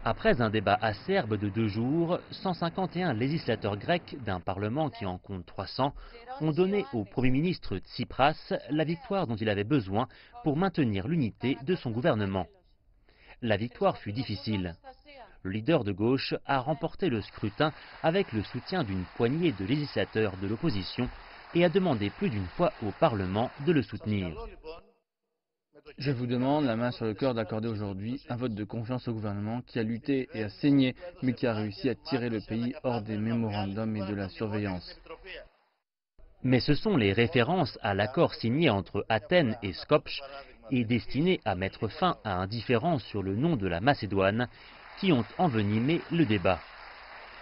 Après un débat acerbe de 2 jours, 151 législateurs grecs d'un parlement qui en compte 300 ont donné au Premier ministre Tsipras la victoire dont il avait besoin pour maintenir l'unité de son gouvernement. La victoire fut difficile. Le leader de gauche a remporté le scrutin avec le soutien d'une poignée de législateurs de l'opposition et a demandé plus d'une fois au Parlement de le soutenir. Je vous demande, la main sur le cœur, d'accorder aujourd'hui un vote de confiance au gouvernement qui a lutté et a saigné, mais qui a réussi à tirer le pays hors des mémorandums et de la surveillance. Mais ce sont les références à l'accord signé entre Athènes et Skopje et destiné à mettre fin à un différend sur le nom de la Macédoine qui ont envenimé le débat.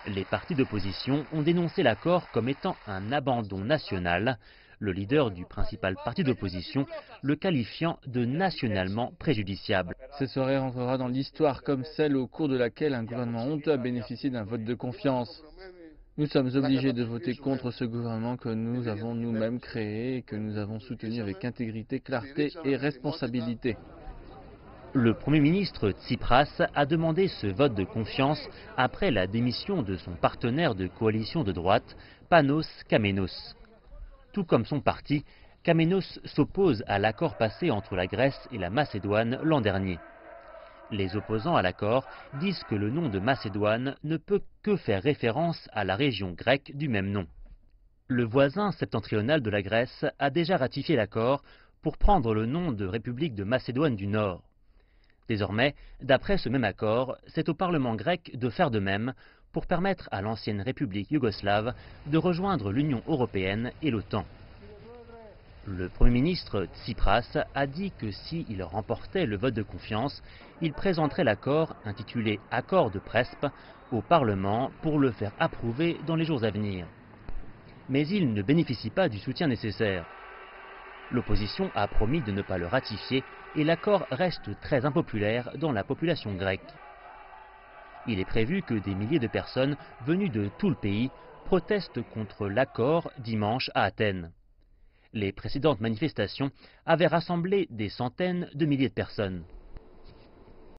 Les partis d'opposition ont dénoncé l'accord comme étant un abandon national, le leader du principal parti d'opposition le qualifiant de nationalement préjudiciable. Cette soirée rentrera dans l'histoire comme celle au cours de laquelle un gouvernement honteux a bénéficié d'un vote de confiance. Nous sommes obligés de voter contre ce gouvernement que nous avons nous-mêmes créé et que nous avons soutenu avec intégrité, clarté et responsabilité. Le Premier ministre Tsipras a demandé ce vote de confiance après la démission de son partenaire de coalition de droite, Panos Kamenos. Tout comme son parti, Kamenos s'oppose à l'accord passé entre la Grèce et la Macédoine l'an dernier. Les opposants à l'accord disent que le nom de Macédoine ne peut que faire référence à la région grecque du même nom. Le voisin septentrional de la Grèce a déjà ratifié l'accord pour prendre le nom de République de Macédoine du Nord. Désormais, d'après ce même accord, c'est au Parlement grec de faire de même pour permettre à l'ancienne République yougoslave de rejoindre l'Union européenne et l'OTAN. Le Premier ministre Tsipras a dit que s'il remportait le vote de confiance, il présenterait l'accord intitulé « Accord de Prespa » au Parlement pour le faire approuver dans les jours à venir. Mais il ne bénéficie pas du soutien nécessaire. L'opposition a promis de ne pas le ratifier et l'accord reste très impopulaire dans la population grecque. Il est prévu que des milliers de personnes venues de tout le pays protestent contre l'accord dimanche à Athènes. Les précédentes manifestations avaient rassemblé des centaines de milliers de personnes.